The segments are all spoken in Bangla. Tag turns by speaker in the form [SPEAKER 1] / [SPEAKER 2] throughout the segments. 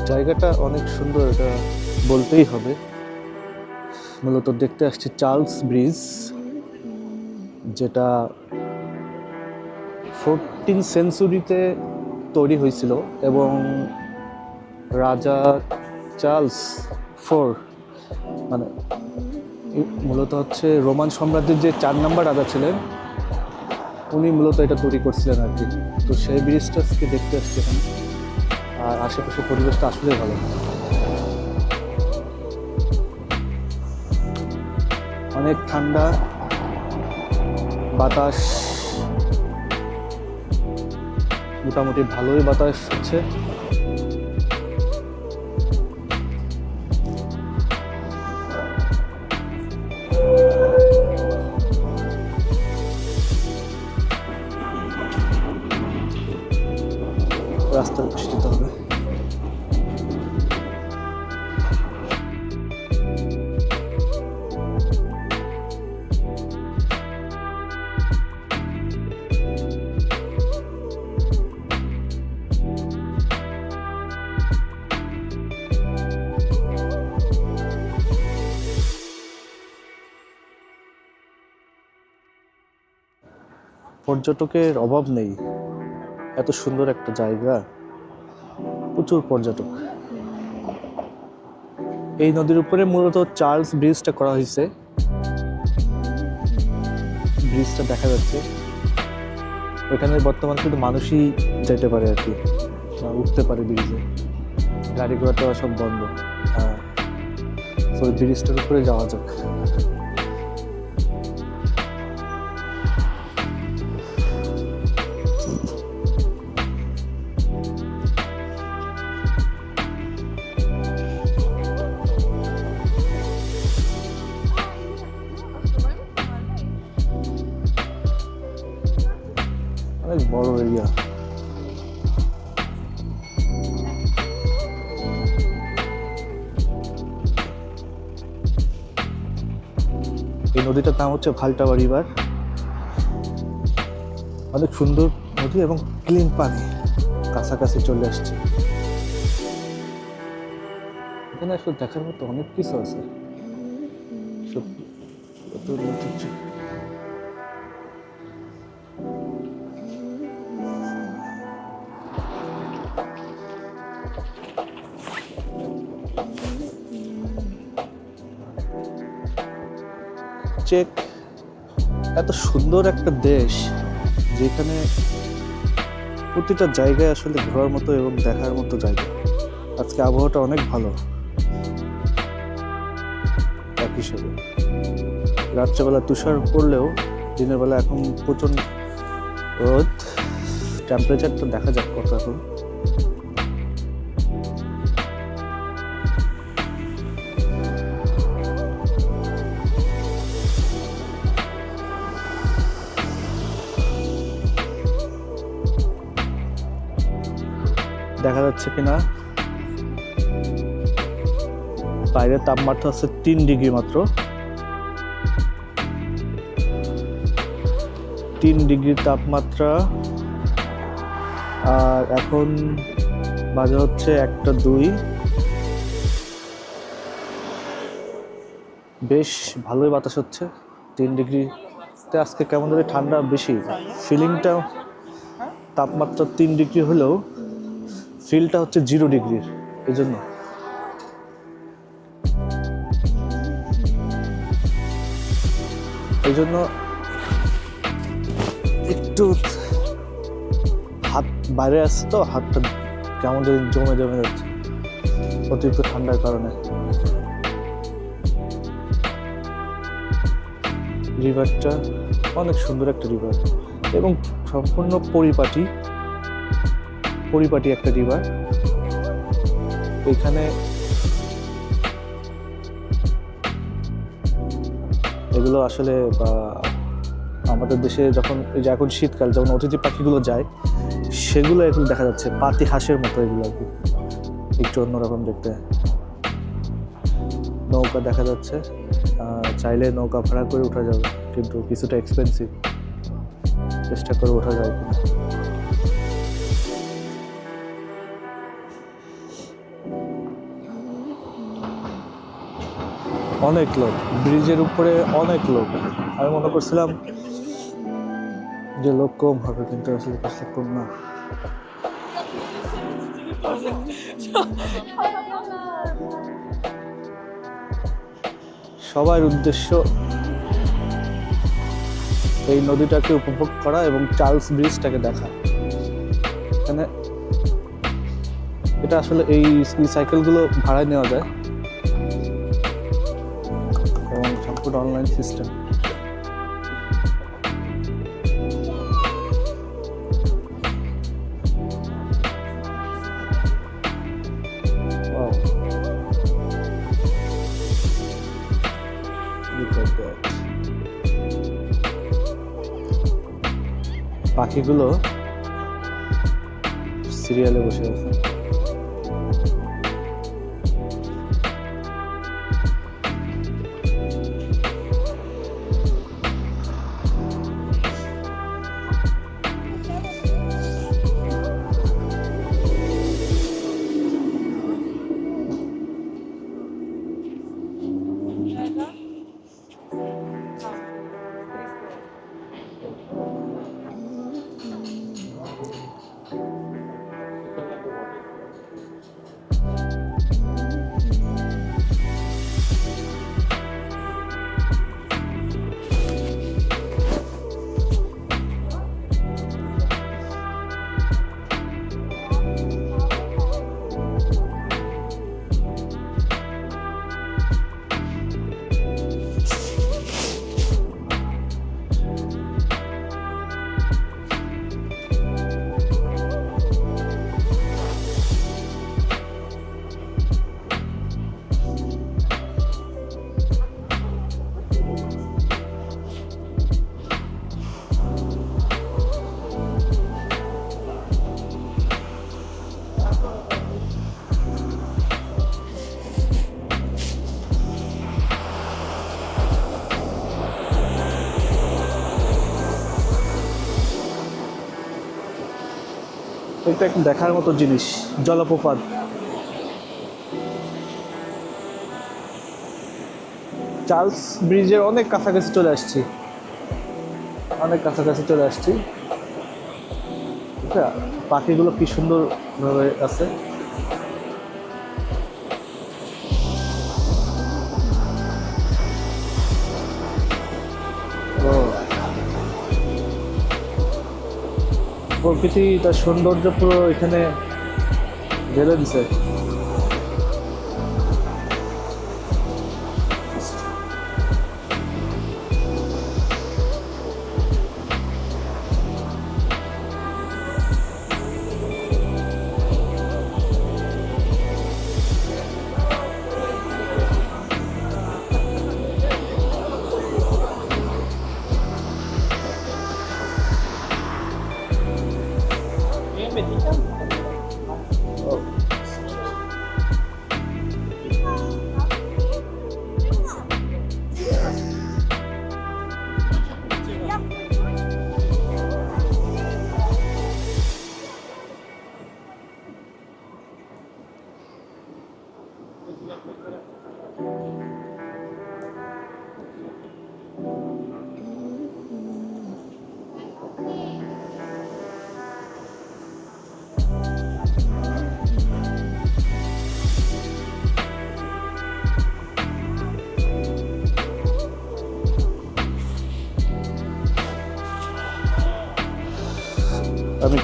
[SPEAKER 1] জায়গাটা অনেক সুন্দর, এটা বলতেই হবে। মূলত দেখতে আসছে চার্লস ব্রিজ, যেটা 14th সেঞ্চুরিতে তৈরি হয়েছিল এবং রাজা চার্লস ফোর মানে মূলত হচ্ছে রোমান সাম্রাজ্যের যে 4 নম্বর রাজা ছিলেন, উনি মূলত এটা তৈরি করছিলেন আর কি। তো সেই ব্রিজটা আজকে দেখতে আসছে এখানে, আর আশেপাশের পরিবেশটা আসলেই ভালো। অনেক ঠান্ডা বাতাস, মোটামুটি ভালোই বাতাস হচ্ছে। রাস্তার পাশে যেতে হবে। পর্যটকের অভাব নেই, এত সুন্দর একটা জায়গা, প্রচুর পর্যটক। এই নদীর উপরে মূলত চার্লস ব্রিজটা করা হয়েছে, ব্রিজটা দেখা যাচ্ছে। ওইখানে বর্তমানে শুধু মানুষই যেতে পারে আর কি, উঠতে পারে ব্রিজে, গাড়ি ঘোড়া তো সব বন্ধ। তো ওই ব্রিজটার উপরে যাওয়া যাক। অনেক বড় এরিয়া। এই নদীটার নাম হচ্ছে ভালটাবা রিভার। অনেক সুন্দর নদী এবং ক্লিন পানি, কাছাকাছি চলে আসছে। এখানে আসলে দেখার মতো অনেক কিছু আছে। চেক এত সুন্দর একটা দেশ, যেখানে প্রতিটা জায়গায় আসলে ঘোরার মতো এবং দেখার মতো জায়গা। আজকে আবহাওয়াটা অনেক ভালো। এক হিসেবে রাত্রেবেলা তুষার পড়লেও দিনের বেলা এখন প্রচন্ড রোদ। টেম্পারেচারটা দেখা যাক কত এখন। দেখা যাচ্ছে কিনা, বাইরের তাপমাত্রা হচ্ছে 3 ডিগ্রি মাত্র, 3 ডিগ্রি তাপমাত্রা। আর এখন বাজে হচ্ছে 1টা 2। বেশ ভালোই বাতাস হচ্ছে 3 ডিগ্রিতে। আজকে কেমন ধরে ঠান্ডা বেশি, ফিলিংটা তাপমাত্রা 3 ডিগ্রি হলেও ফিলটা হচ্ছে 0 ডিগ্রির। এই জন্য এই জন্য একটু হাত বাইরে আসছে তো, হাতটা কেমন যদি জমে জমে যাচ্ছে অতিরিক্ত ঠান্ডার কারণে। রিভারটা অনেক সুন্দর একটা রিভার এবং সম্পূর্ণ পরিপাটি একটা রিভার। এখানে এগুলো আসলে আমাদের দেশে যখন এই যে এখন শীতকাল যখন অতিথি পাখিগুলো যায় সেগুলো এখন দেখা যাচ্ছে পাতি হাঁসের মতো, এগুলো আর কি একটু অন্যরকম দেখতে। নৌকা দেখা যাচ্ছে, চাইলে নৌকা ভাড়া করে ওঠা যাবে, কিন্তু কিছুটা এক্সপেন্সিভ। চেষ্টা করে ওঠা যায় কিনা। অনেক লোক ব্রিজের উপরে, অনেক লোক। আমি মনে করছিলাম যে লোক কম হবে, কিন্তু আসলে কম না। সবার উদ্দেশ্য এই নদীটাকে উপভোগ করা এবং চার্লস ব্রিজটাকে দেখা। এখানে এটা আসলে এই সাইকেলগুলো ভাড়ায় নেওয়া যায় এবং সম্পূর্ণ অনলাইন সিস্টেম। পাখিগুলো সিরিয়ালে বসে আছে। এটা একটা দেখার মতো জিনিস, জলপ্রপাত। চার্লস ব্রিজের অনেক কাছাকাছি চলে আসছি, পাখিগুলো কি সুন্দর ভাবে আছে। প্রকৃতি তার সৌন্দর্য পুরো এখানে ঢেলে দিছে।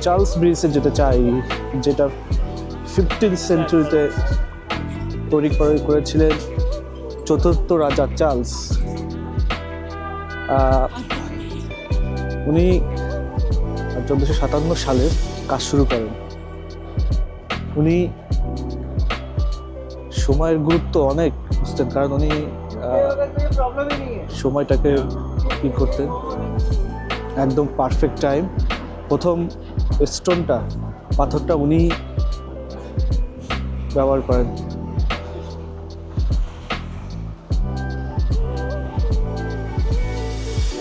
[SPEAKER 1] চার্লস ব্রিজে যেতে চাই, যেটা 15th সেঞ্চুরিতে তৈরি করেছিলেন চতুর্থ রাজা চার্লস। উনি 1457 সালে কাজ শুরু করেন। উনি সময়ের গুরুত্ব অনেক বুঝতেন, কারণ উনি সময়টাকে কি করতেন, একদম পারফেক্ট টাইম। প্রথম স্টোনটা, পাথরটা উনি ব্যবহার করেন।